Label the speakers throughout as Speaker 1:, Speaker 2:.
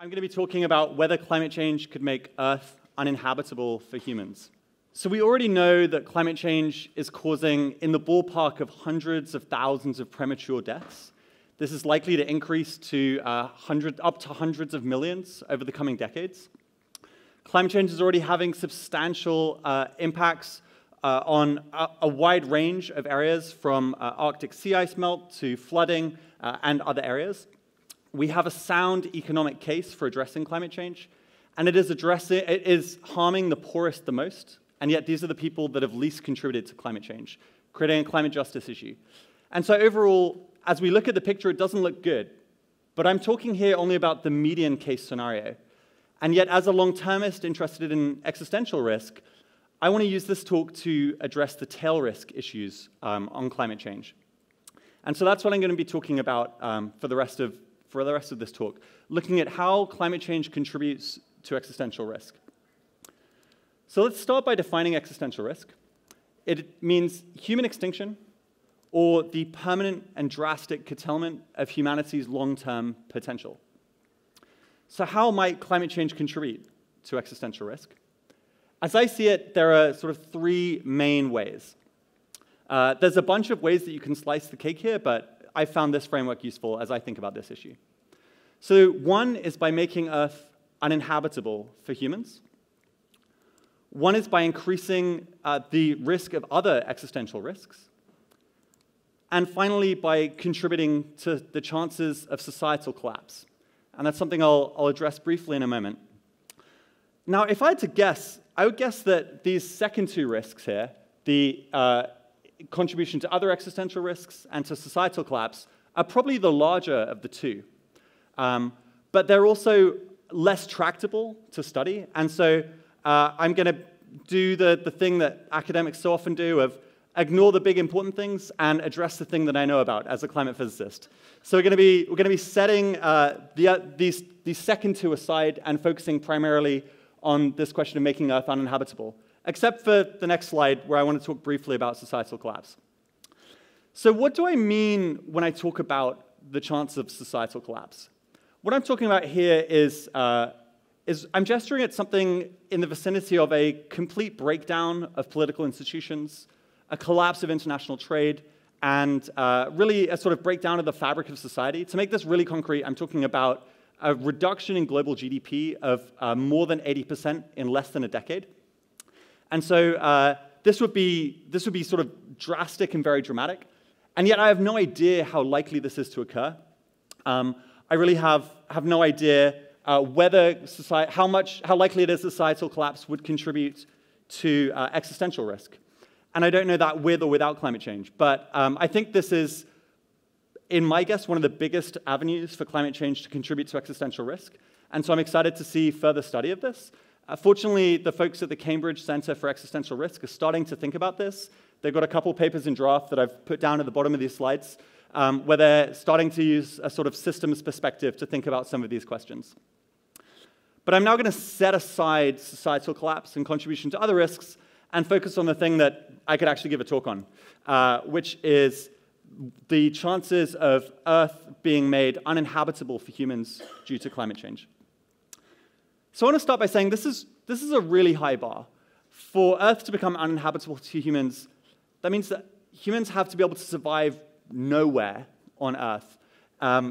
Speaker 1: I'm going to be talking about whether climate change could make Earth uninhabitable for humans. So we already know that climate change is causing in the ballpark of hundreds of thousands of premature deaths. This is likely to increase to up to hundreds of millions over the coming decades. Climate change is already having substantial impacts on a wide range of areas, from Arctic sea ice melt to flooding and other areas. We have a sound economic case for addressing climate change, and it is harming the poorest the most, and yet these are the people that have least contributed to climate change, creating a climate justice issue. And so overall, as we look at the picture, it doesn't look good. But I'm talking here only about the median case scenario. And yet, as a long-termist interested in existential risk, I want to use this talk to address the tail risk issues on climate change. And so that's what I'm going to be talking about for the rest of this talk, looking at how climate change contributes to existential risk. So let's start by defining existential risk. It means human extinction, or the permanent and drastic curtailment of humanity's long-term potential. So how might climate change contribute to existential risk? As I see it, there are sort of three main ways. There's a bunch of ways that you can slice the cake here, but I found this framework useful as I think about this issue. So one is by making Earth uninhabitable for humans. One is by increasing the risk of other existential risks. And finally, by contributing to the chances of societal collapse. And that's something I'll address briefly in a moment. Now, if I had to guess, I would guess that these second two risks here, the contribution to other existential risks and to societal collapse, are probably the larger of the two. But they're also less tractable to study. And so I'm going to do the thing that academics so often do of ignore the big important things and address the thing that I know about as a climate physicist. So we're going to be setting these second two aside and focusing primarily on this question of making Earth uninhabitable, except for the next slide where I want to talk briefly about societal collapse. So what do I mean when I talk about the chance of societal collapse? What I'm talking about here is I'm gesturing at something in the vicinity of a complete breakdown of political institutions, a collapse of international trade, and really a sort of breakdown of the fabric of society. To make this really concrete, I'm talking about a reduction in global GDP of more than 80% in less than a decade. And so this would be sort of drastic and very dramatic. And yet I have no idea how likely this is to occur. I really have no idea how likely it is societal collapse would contribute to existential risk. And I don't know that with or without climate change. But I think this is, in my guess, one of the biggest avenues for climate change to contribute to existential risk. And so I'm excited to see further study of this. Fortunately, the folks at the Cambridge Center for Existential Risk are starting to think about this. They've got a couple papers in draft that I've put down at the bottom of these slides, where they're starting to use a sort of systems perspective to think about some of these questions. But I'm now going to set aside societal collapse and contribution to other risks and focus on the thing that I could actually give a talk on, which is the chances of Earth being made uninhabitable for humans due to climate change. So I want to start by saying this is a really high bar. For Earth to become uninhabitable to humans, that means that humans have to be able to survive nowhere on Earth,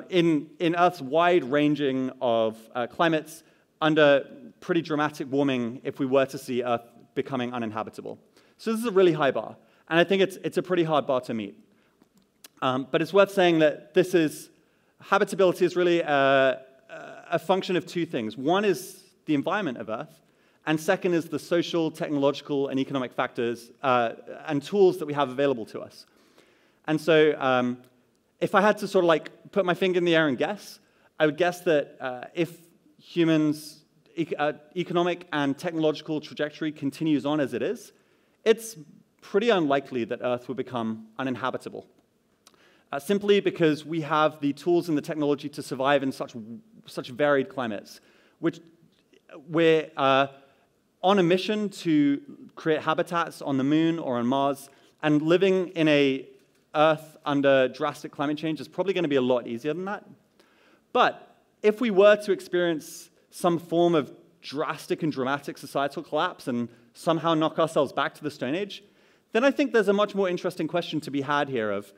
Speaker 1: in Earth's wide-ranging of climates, under pretty dramatic warming if we were to see Earth becoming uninhabitable. So this is a really high bar, and I think it's a pretty hard bar to meet. But it's worth saying that habitability is really a function of two things. One is the environment of Earth, and second is the social, technological, and economic factors and tools that we have available to us. And so if I had to sort of like put my finger in the air and guess, I would guess that if humans' economic and technological trajectory continues on as it is, it's pretty unlikely that Earth will become uninhabitable. Simply because we have the tools and the technology to survive in such varied climates, which we're on a mission to create habitats on the moon or on Mars, and living in a Earth under drastic climate change is probably going to be a lot easier than that. But if we were to experience some form of drastic and dramatic societal collapse and somehow knock ourselves back to the Stone Age, then I think there's a much more interesting question to be had here of,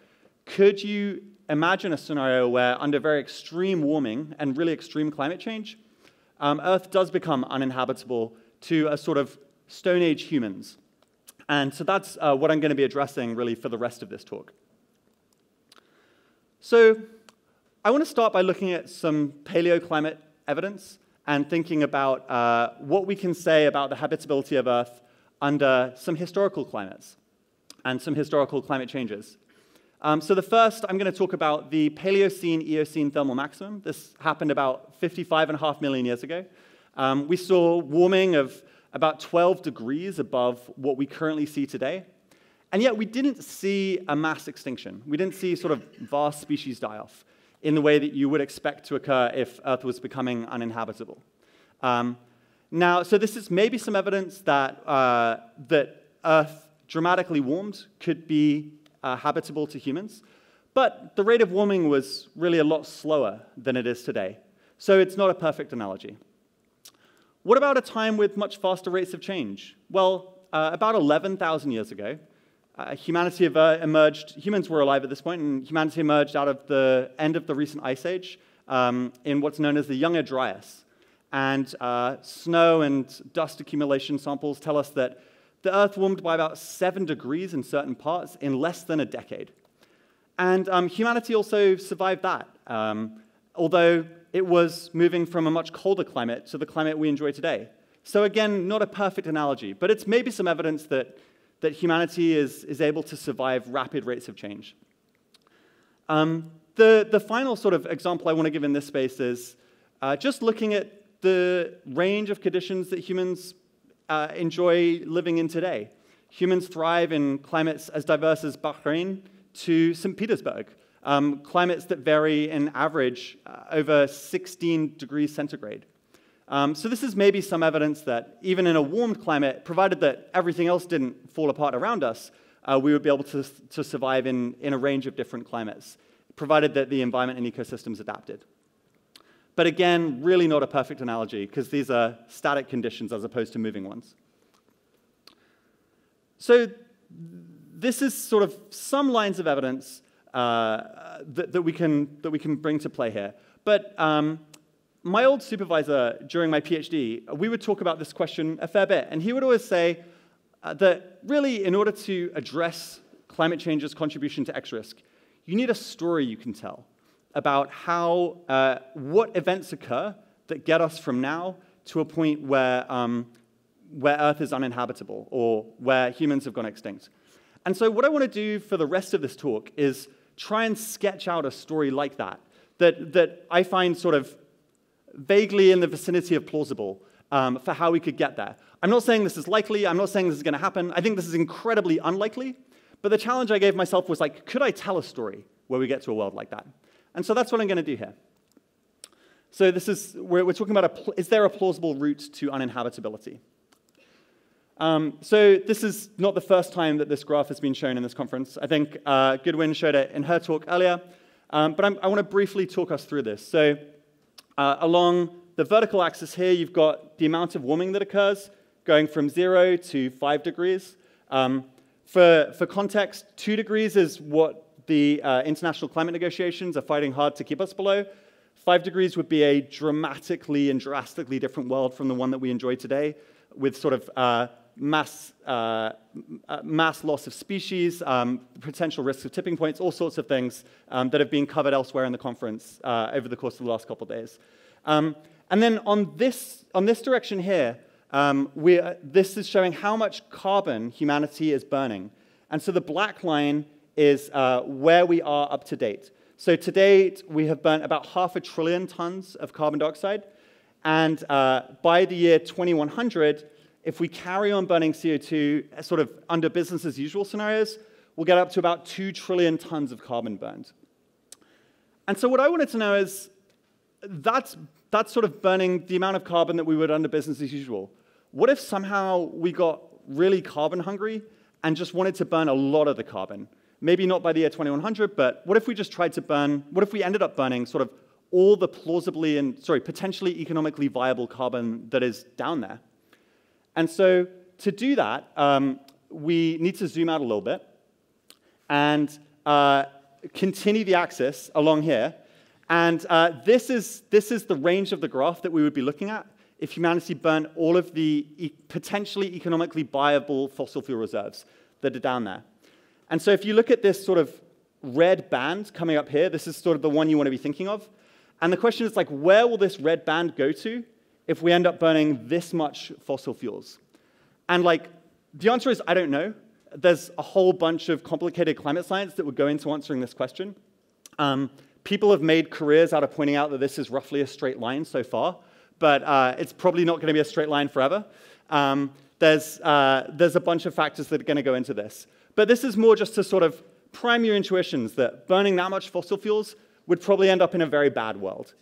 Speaker 1: could you imagine a scenario where under very extreme warming and really extreme climate change, Earth does become uninhabitable to a sort of Stone Age humans? And so that's what I'm going to be addressing really for the rest of this talk. So I want to start by looking at some paleoclimate evidence and thinking about what we can say about the habitability of Earth under some historical climates and some historical climate changes. So the first, I'm going to talk about the Paleocene-Eocene thermal maximum. This happened about 55.5 million years ago. We saw warming of about 12 degrees above what we currently see today. And yet we didn't see a mass extinction. We didn't see sort of vast species die-off in the way that you would expect to occur if Earth was becoming uninhabitable. Now, so this is maybe some evidence that, that Earth dramatically warmed could be habitable to humans, but the rate of warming was really a lot slower than it is today. So it's not a perfect analogy. What about a time with much faster rates of change? Well, about 11,000 years ago, humanity emerged, humans were alive at this point, and humanity emerged out of the end of the recent ice age in what's known as the Younger Dryas. And snow and dust accumulation samples tell us that the Earth warmed by about 7 degrees in certain parts in less than a decade. And humanity also survived that, although it was moving from a much colder climate to the climate we enjoy today. So again, not a perfect analogy, but it's maybe some evidence that humanity is able to survive rapid rates of change. The final sort of example I want to give in this space is just looking at the range of conditions that humans enjoy living in today. Humans thrive in climates as diverse as Bahrain to St. Petersburg, climates that vary in average over 16 degrees centigrade. So this is maybe some evidence that even in a warmed climate, provided that everything else didn't fall apart around us, we would be able to survive in a range of different climates, provided that the environment and ecosystems adapted. But again, really not a perfect analogy, because these are static conditions as opposed to moving ones. So this is sort of some lines of evidence that we can bring to play here. But my old supervisor during my PhD, we would talk about this question a fair bit, and he would always say that really, in order to address climate change's contribution to X-risk, you need a story you can tell about how, what events occur that get us from now to a point where Earth is uninhabitable or where humans have gone extinct. And so what I want to do for the rest of this talk is try and sketch out a story like that I find sort of vaguely in the vicinity of plausible for how we could get there. I'm not saying this is likely. I'm not saying this is going to happen. I think this is incredibly unlikely. But the challenge I gave myself was like, could I tell a story where we get to a world like that? And so that's what I'm going to do here. So this is, we're talking about, is there a plausible route to uninhabitability? So this is not the first time that this graph has been shown in this conference. I think Goodwin showed it in her talk earlier. But I want to briefly talk us through this. So along the vertical axis here, you've got the amount of warming that occurs, going from 0 to 5 degrees. For context, 2 degrees is what the international climate negotiations are fighting hard to keep us below. 5 degrees would be a dramatically and drastically different world from the one that we enjoy today, with sort of mass loss of species, potential risks of tipping points, all sorts of things that have been covered elsewhere in the conference over the course of the last couple of days. And then on this direction here, this is showing how much carbon humanity is burning. And so the black line is where we are up to date. So to date, we have burnt about 500 billion tons of carbon dioxide. And by the year 2100, if we carry on burning CO2 sort of under business as usual scenarios, we'll get up to about 2 trillion tons of carbon burned. And so what I wanted to know is, that's sort of burning the amount of carbon that we would under business as usual. What if somehow we got really carbon hungry and just wanted to burn a lot of the carbon? Maybe not by the year 2100, but what if we just tried to burn, what if we ended up burning sort of all the potentially economically viable carbon that is down there. And so to do that, we need to zoom out a little bit and continue the axis along here. And this is the range of the graph that we would be looking at if humanity burnt all of the potentially economically viable fossil fuel reserves that are down there. And so if you look at this sort of red band coming up here, this is sort of the one you want to be thinking of. And the question is, like, where will this red band go to if we end up burning this much fossil fuels? And, like, the answer is, I don't know. There's a whole bunch of complicated climate science that would go into answering this question. People have made careers out of pointing out that this is roughly a straight line so far, but it's probably not going to be a straight line forever. There's a bunch of factors that are going to go into this. But this is more just to sort of prime your intuitions that burning that much fossil fuels would probably end up in a very bad world.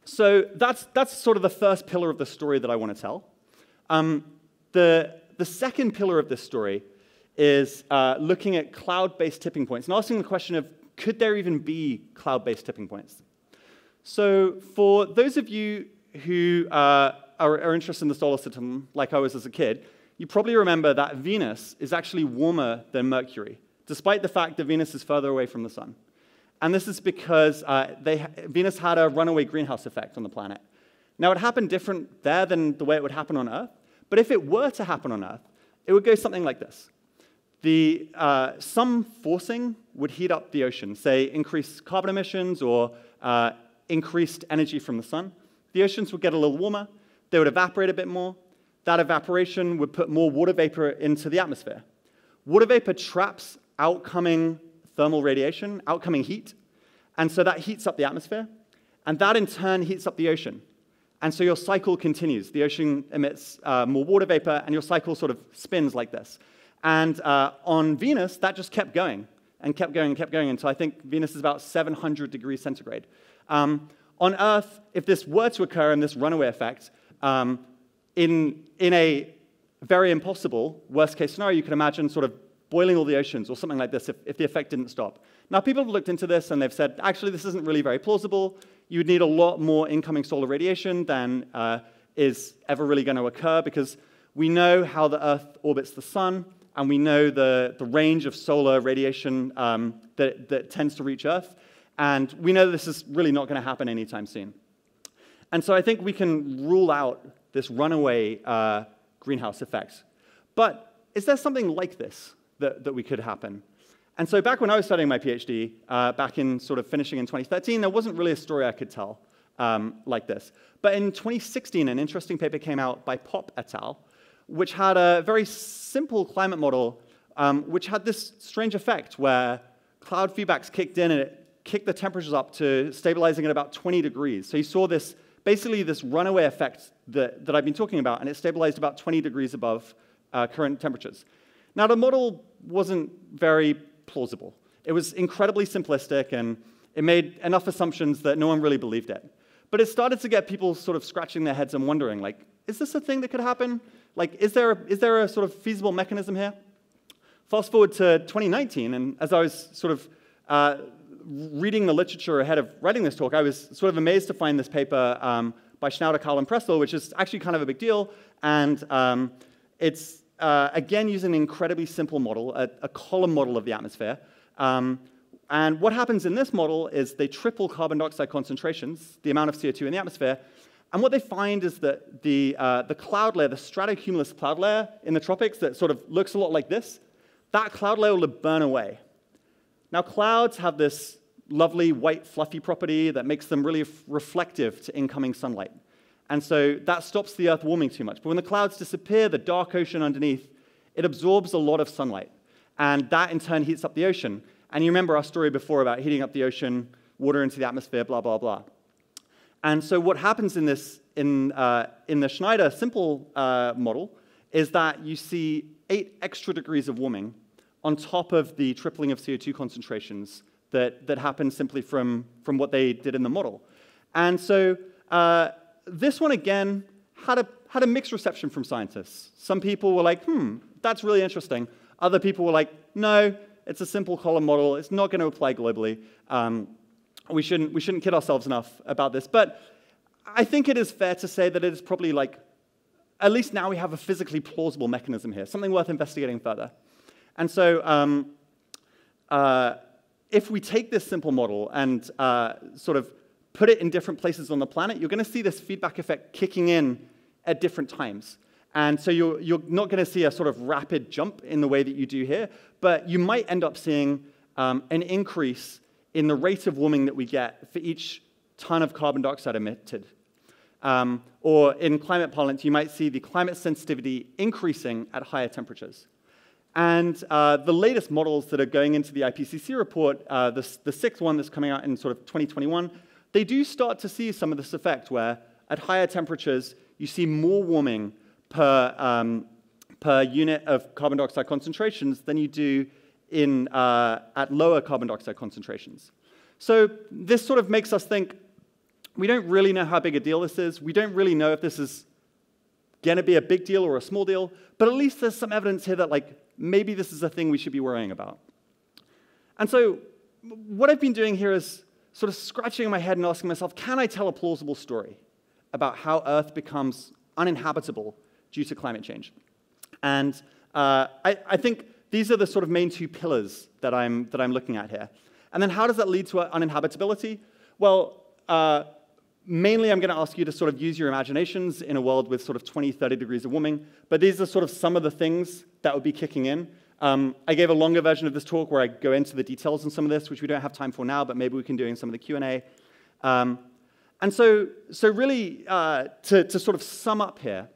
Speaker 1: So that's sort of the first pillar of the story that I want to tell. The second pillar of this story is looking at cloud-based tipping points and asking the question of, could there even be cloud-based tipping points? So for those of you who are interested in the solar system, like I was as a kid, you probably remember that Venus is actually warmer than Mercury, despite the fact that Venus is further away from the sun. And this is because Venus had a runaway greenhouse effect on the planet. Now, it happened different there than the way it would happen on Earth, but if it were to happen on Earth, it would go something like this. Some forcing would heat up the ocean, say increased carbon emissions or increased energy from the sun. The oceans would get a little warmer, they would evaporate a bit more. That evaporation would put more water vapor into the atmosphere. Water vapor traps outcoming thermal radiation, outcoming heat, and so that heats up the atmosphere, and that in turn heats up the ocean. And so your cycle continues. The ocean emits more water vapor, and your cycle sort of spins like this. And on Venus, that just kept going, and kept going, and kept going, until I think Venus is about 700 degrees centigrade. On Earth, if this were to occur in this runaway effect, in a very impossible worst-case scenario, you could imagine sort of boiling all the oceans or something like this if the effect didn't stop. Now, people have looked into this, and they've said, actually, this isn't really very plausible. You would need a lot more incoming solar radiation than is ever really going to occur, because we know how the Earth orbits the sun, and we know the range of solar radiation that tends to reach Earth, and we know this is really not going to happen anytime soon. And so I think we can rule out this runaway greenhouse effect. But is there something like this that we could happen? And so back when I was studying my PhD, back in sort of finishing in 2013, there wasn't really a story I could tell like this. But in 2016, an interesting paper came out by Pop et al., which had a very simple climate model, which had this strange effect where cloud feedbacks kicked in and it kicked the temperatures up to stabilizing at about 20 degrees. So you saw this, basically this runaway effect that I've been talking about, and it stabilized about 20 degrees above current temperatures. Now, the model wasn't very plausible. It was incredibly simplistic, and it made enough assumptions that no one really believed it. But it started to get people sort of scratching their heads and wondering, like, is this a thing that could happen? Like, is there a sort of feasible mechanism here? Fast forward to 2019, and as I was sort of reading the literature ahead of writing this talk, I was sort of amazed to find this paper by Schnauder, Kahl, and Pressel, which is actually kind of a big deal, and it's again using an incredibly simple model, a column model of the atmosphere. And what happens in this model is they triple carbon dioxide concentrations, the amount of CO2 in the atmosphere, and what they find is that the cloud layer, the stratocumulus cloud layer in the tropics that sort of looks a lot like this, that cloud layer will burn away. Now, clouds have this lovely white fluffy property that makes them really reflective to incoming sunlight. And so that stops the Earth warming too much. But when the clouds disappear, the dark ocean underneath, it absorbs a lot of sunlight. And that, in turn, heats up the ocean. And you remember our story before about heating up the ocean, water into the atmosphere, blah, blah, blah. And so what happens in the Schneider simple model is that you see 8 extra degrees of warming on top of the tripling of CO2 concentrations that happen simply from what they did in the model. And so this one, again, had a mixed reception from scientists. Some people were like, that's really interesting. Other people were like, no, it's a simple column model. It's not going to apply globally. we shouldn't kid ourselves enough about this. But I think it is fair to say that it is probably like, at least now we have a physically plausible mechanism here, something worth investigating further. And so if we take this simple model and sort of put it in different places on the planet, you're going to see this feedback effect kicking in at different times. And so you're not going to see a sort of rapid jump in the way that you do here, but you might end up seeing an increase in the rate of warming that we get for each ton of carbon dioxide emitted. Or in climate parlance, you might see the climate sensitivity increasing at higher temperatures. And the latest models that are going into the IPCC report, the sixth one that's coming out in sort of 2021, they do start to see some of this effect where at higher temperatures, you see more warming per unit of carbon dioxide concentrations than you do at lower carbon dioxide concentrations. So this sort of makes us think, we don't really know how big a deal this is. We don't really know if this is going to be a big deal or a small deal, but at least there's some evidence here that like maybe this is a thing we should be worrying about. And so what I've been doing here is sort of scratching my head and asking myself, can I tell a plausible story about how Earth becomes uninhabitable due to climate change? And I think these are the sort of main two pillars that I'm looking at here. And then how does that lead to uninhabitability? Well, mainly I'm going to ask you to sort of use your imaginations in a world with sort of 20, 30 degrees of warming. But these are sort of some of the things that would be kicking in. I gave a longer version of this talk where I go into the details on some of this, which we don't have time for now, but maybe we can do in some of the Q&A. And so really, to sort of sum up here,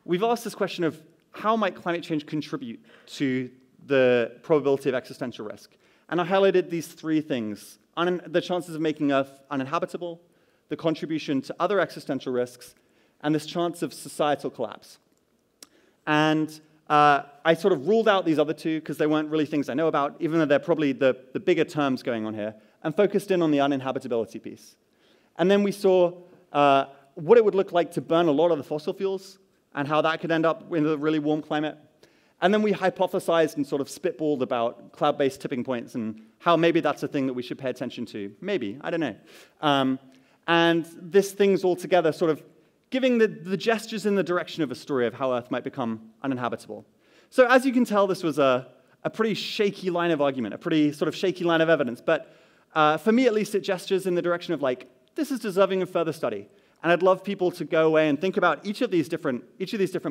Speaker 1: we've asked this question of how might climate change contribute to the probability of existential risk? And I highlighted these three things: the chances of making Earth uninhabitable, the contribution to other existential risks, and this chance of societal collapse. And I sort of ruled out these other two because they weren't really things I know about, even though they're probably the bigger terms going on here, and focused in on the uninhabitability piece. And then we saw what it would look like to burn a lot of the fossil fuels and how that could end up in a really warm climate. And then we hypothesized and sort of spitballed about cloud-based tipping points and how maybe that's a thing that we should pay attention to. Maybe, I don't know. And this thing's all together sort of giving the gestures in the direction of a story of how Earth might become uninhabitable. So as you can tell, this was a pretty shaky line of argument, a pretty sort of shaky line of evidence. But for me, at least, it gestures in the direction of like, this is deserving of further study. And I'd love people to go away and think about each of these different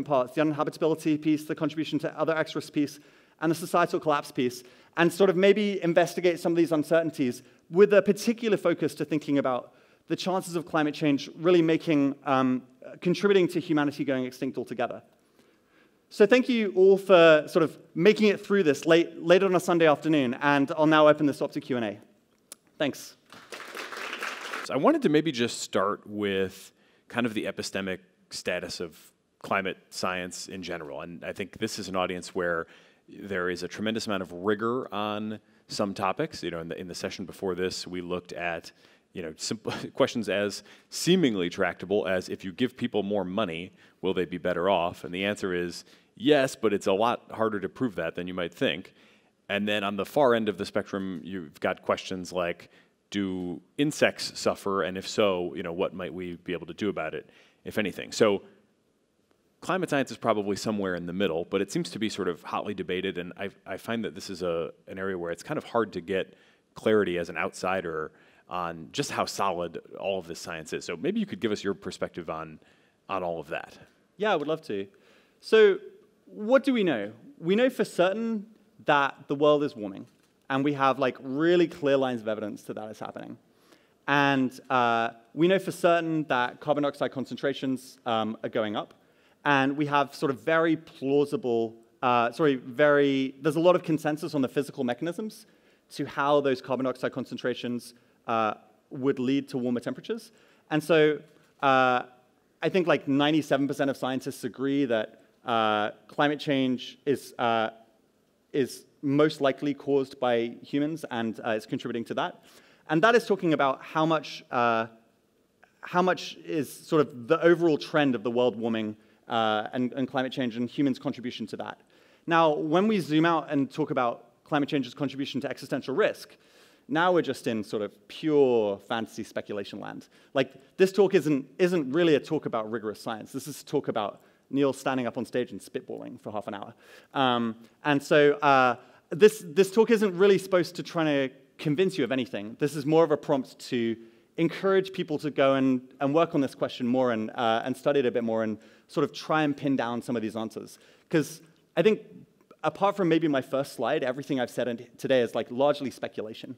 Speaker 1: parts, the uninhabitability piece, the contribution to other X risk piece, and the societal collapse piece, and sort of maybe investigate some of these uncertainties with a particular focus to thinking about the chances of climate change really contributing to humanity going extinct altogether. So thank you all for sort of making it through this late on a Sunday afternoon, and I'll now open this up to Q&A. Thanks.
Speaker 2: I wanted to maybe just start with kind of the epistemic status of climate science in general. And I think this is an audience where there is a tremendous amount of rigor on some topics. You know, in the session before this, we looked at simple questions as seemingly tractable as, if you give people more money, will they be better off? And the answer is yes, but it's a lot harder to prove that than you might think. And then on the far end of the spectrum, you've got questions like, do insects suffer? And if so, what might we be able to do about it, if anything? So climate science is probably somewhere in the middle, but it seems to be sort of hotly debated. And I find that this is an area where it's kind of hard to get clarity as an outsider on just how solid all of this science is. So maybe you could give us your perspective on all of that.
Speaker 1: Yeah, I would love to. So what do we know? We know for certain that the world is warming. And we have like really clear lines of evidence that is happening. And we know for certain that carbon dioxide concentrations are going up. And we have sort of very plausible, there's a lot of consensus on the physical mechanisms to how those carbon dioxide concentrations would lead to warmer temperatures. And so I think like 97% of scientists agree that climate change is most likely caused by humans and is contributing to that. And that is talking about how much is sort of the overall trend of the world warming and climate change and humans' contribution to that. Now, when we zoom out and talk about climate change's contribution to existential risk, Now we're just in sort of pure fantasy speculation land. Like, this talk isn't really a talk about rigorous science. This is a talk about Niel standing up on stage and spitballing for half an hour. And so this talk isn't really supposed to try to convince you of anything. This is more of a prompt to encourage people to go and work on this question more and study it a bit more and sort of try and pin down some of these answers. Because I think, apart from maybe my first slide, everything I've said today is like largely speculation.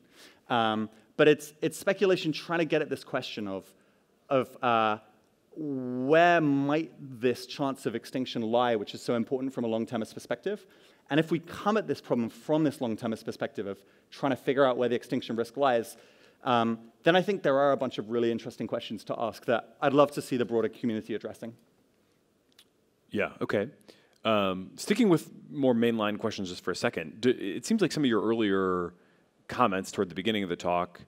Speaker 1: But it's speculation trying to get at this question of where might this chance of extinction lie, which is so important from a long-termist perspective. And if we come at this problem from this long-termist perspective of trying to figure out where the extinction risk lies, then I think there are a bunch of really interesting questions to ask that I'd love to see the broader community addressing.
Speaker 2: Yeah, okay. Sticking with more mainline questions just for a second, it seems like some of your earlier comments toward the beginning of the talk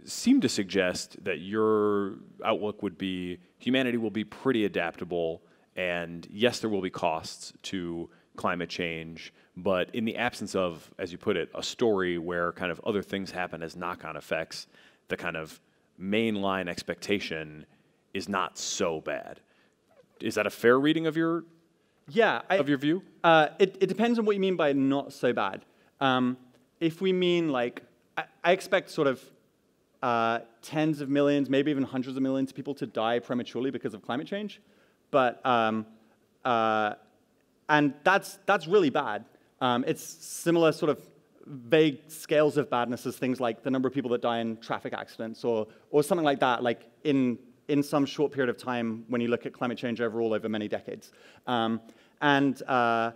Speaker 2: seem to suggest that your outlook would be humanity will be pretty adaptable, and yes, there will be costs to climate change, but in the absence of, as you put it, a story where kind of other things happen as knock-on effects, the kind of mainline expectation is not so bad. Is that a fair reading of your view?
Speaker 1: It depends on what you mean by not so bad. If we mean like, I expect sort of tens of millions, maybe even hundreds of millions of people to die prematurely because of climate change, but and that's really bad. It's similar sort of vague scales of badness as things like the number of people that die in traffic accidents or something like that, like in some short period of time when you look at climate change overall over many decades. And so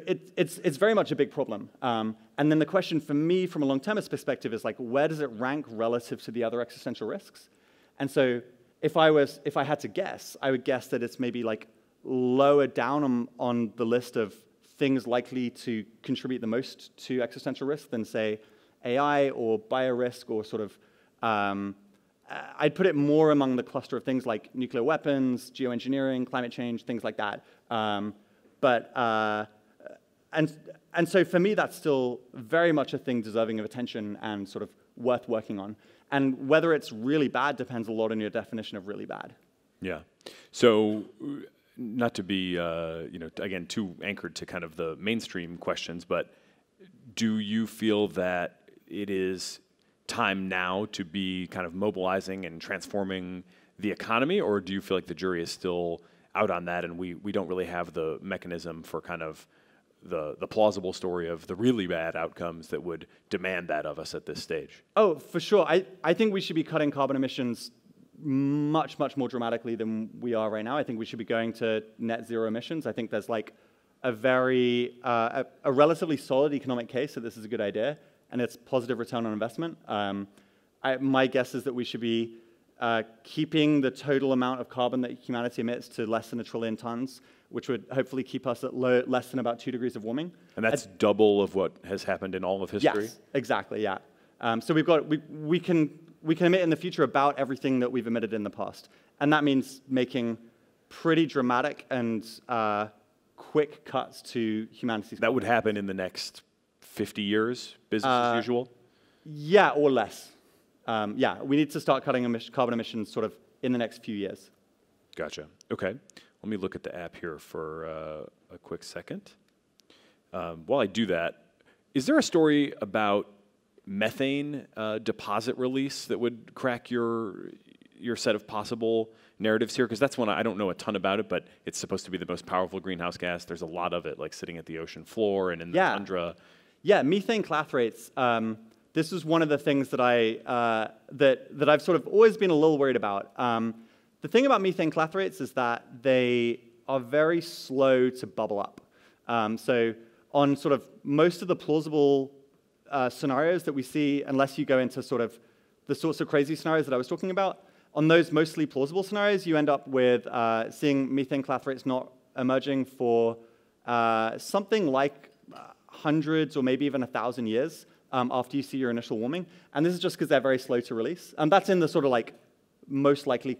Speaker 1: it's very much a big problem. And then the question for me from a long-termist perspective is like, where does it rank relative to the other existential risks? And so if I had to guess, I would guess that it's maybe like lower down on the list of things likely to contribute the most to existential risk than, say, AI or biorisk or sort of, I'd put it more among the cluster of things like nuclear weapons, geoengineering, climate change, things like that. And so for me, that's still very much a thing deserving of attention and sort of worth working on. And whether it's really bad depends a lot on your definition of really bad.
Speaker 2: Yeah. So not to be, again, too anchored to kind of the mainstream questions, but do you feel that it is time now to be kind of mobilizing and transforming the economy, or do you feel like the jury is still out on that and we don't really have the mechanism for kind of the plausible story of the really bad outcomes that would demand that of us at this stage?
Speaker 1: Oh, for sure. I think we should be cutting carbon emissions much, much more dramatically than we are right now. I think we should be going to net zero emissions. I think there's like a relatively solid economic case that this is a good idea, and it's positive return on investment. My guess is that we should be keeping the total amount of carbon that humanity emits to less than 1 trillion tons, which would hopefully keep us at less than about 2 degrees of warming.
Speaker 2: And that's double of what has happened in all of history?
Speaker 1: Yes, exactly, yeah. So we can emit in the future about everything that we've emitted in the past. And that means making pretty dramatic and quick cuts to humanity's.
Speaker 2: That would happen in the next 50 years, business as usual?
Speaker 1: Yeah, or less. Yeah, we need to start cutting carbon emissions sort of in the next few years.
Speaker 2: Gotcha. Okay. Let me look at the app here for a quick second. While I do that, is there a story about methane deposit release that would crack your set of possible narratives here? Because that's one I don't know a ton about it, but it's supposed to be the most powerful greenhouse gas. There's a lot of it, like sitting at the ocean floor and in the tundra.
Speaker 1: Yeah, methane clathrates. This is one of the things that that I've sort of always been a little worried about. The thing about methane clathrates is that they are very slow to bubble up. So on sort of most of the plausible scenarios that we see, unless you go into sort of the sorts of crazy scenarios that I was talking about, on those mostly plausible scenarios, you end up with seeing methane clathrates not emerging for something like hundreds or maybe even 1,000 years after you see your initial warming. And this is just because they're very slow to release. And that's in the sort of like most likely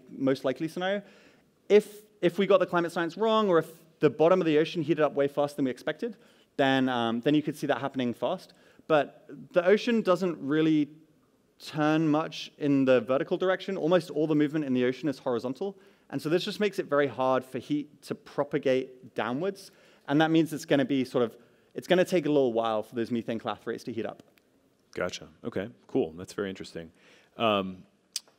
Speaker 1: scenario. If we got the climate science wrong, or if the bottom of the ocean heated up way faster than we expected, then you could see that happening fast. but the ocean doesn't really turn much in the vertical direction. Almost all the movement in the ocean is horizontal. And so this just makes it very hard for heat to propagate downwards. And that means it's going to be it's going to take a little while for those methane clathrates to heat up.
Speaker 2: Gotcha. Okay, cool. That's very interesting.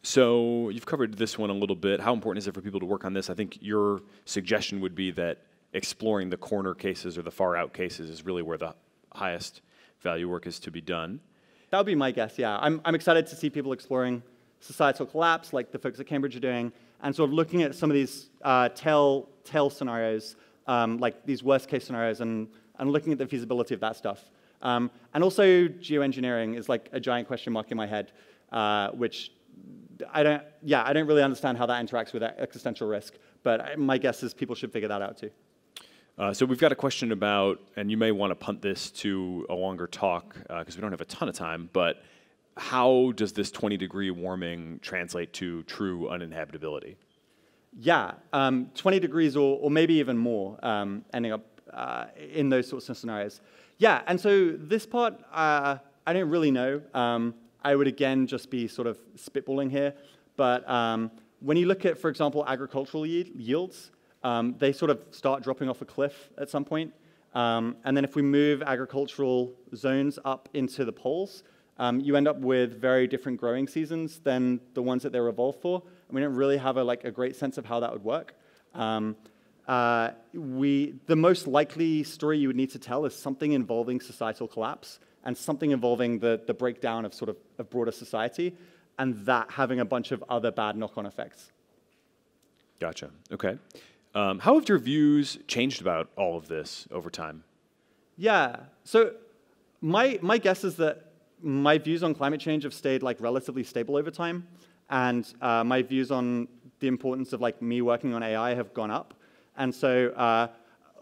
Speaker 2: So you've covered this one a little bit. How important is it for people to work on this? I think your suggestion would be that exploring the corner cases or the far out cases is really where the highest value work is to be done.
Speaker 1: That would be my guess, yeah. I'm excited to see people exploring societal collapse like the folks at Cambridge are doing, and sort of looking at some of these tail scenarios, like these worst case scenarios, and looking at the feasibility of that stuff. And also geoengineering is like a giant question mark in my head, which I don't really understand how that interacts with existential risk, but my guess is people should figure that out too.
Speaker 2: So we've got a question about, and you may want to punt this to a longer talk because we don't have a ton of time, but how does this 20-degree warming translate to true uninhabitability?
Speaker 1: Yeah, 20 degrees or maybe even more ending up in those sorts of scenarios. Yeah, and so this part, I don't really know. I would again just be sort of spitballing here, but when you look at, for example, agricultural yields, they sort of start dropping off a cliff at some point. And then if we move agricultural zones up into the poles, you end up with very different growing seasons than the ones that they're evolved for. And we don't really have a great sense of how that would work. The most likely story you would need to tell is something involving societal collapse and something involving the breakdown of sort of broader society, and that having a bunch of other bad knock-on effects.
Speaker 2: Gotcha. Okay. How have your views changed about all of this over time? Yeah.
Speaker 1: So my guess is that my views on climate change have stayed like relatively stable over time, and my views on the importance of like me working on AI have gone up. And so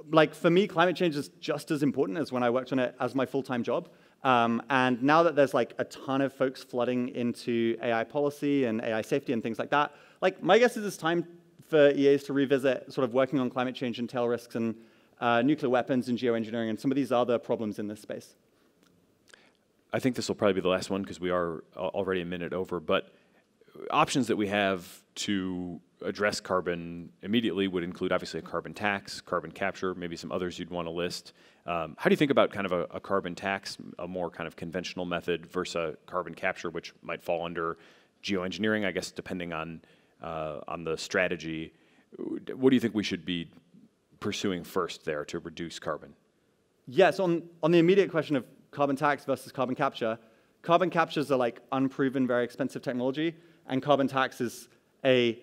Speaker 1: like for me, climate change is just as important as when I worked on it as my full-time job. And now that there's like a ton of folks flooding into AI policy and AI safety and things like that, like my guess is it's time for EAs to revisit sort of working on climate change and tail risks and nuclear weapons and geoengineering and some of these other problems in this space.
Speaker 2: I think this will probably be the last one because we are already a minute over, but options that we have to address carbon immediately would include obviously a carbon tax, carbon capture, maybe some others you'd want to list. How do you think about kind of a carbon tax, a more kind of conventional method versus a carbon capture, which might fall under geoengineering, I guess, depending on the strategy? What do you think we should be pursuing first there to reduce carbon?
Speaker 1: Yes, on the immediate question of carbon tax versus carbon capture is a like unproven, very expensive technology, and carbon tax is a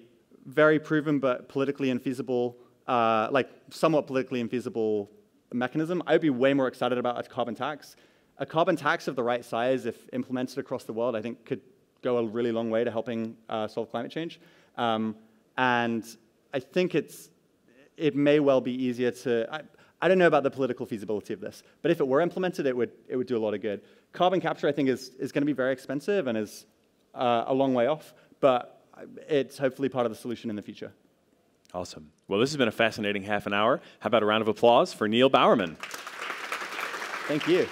Speaker 1: very proven but politically infeasible, like somewhat politically infeasible mechanism. I would be way more excited about a carbon tax. A carbon tax of the right size, if implemented across the world, I think could go a really long way to helping solve climate change. And I think it may well be easier to, I don't know about the political feasibility of this, but if it were implemented, it would do a lot of good. Carbon capture, I think, is going to be very expensive and is a long way off, but it's hopefully part of the solution in the future.
Speaker 2: Awesome. Well, this has been a fascinating half an hour. How about a round of applause for Niel Bowerman?
Speaker 1: Thank you.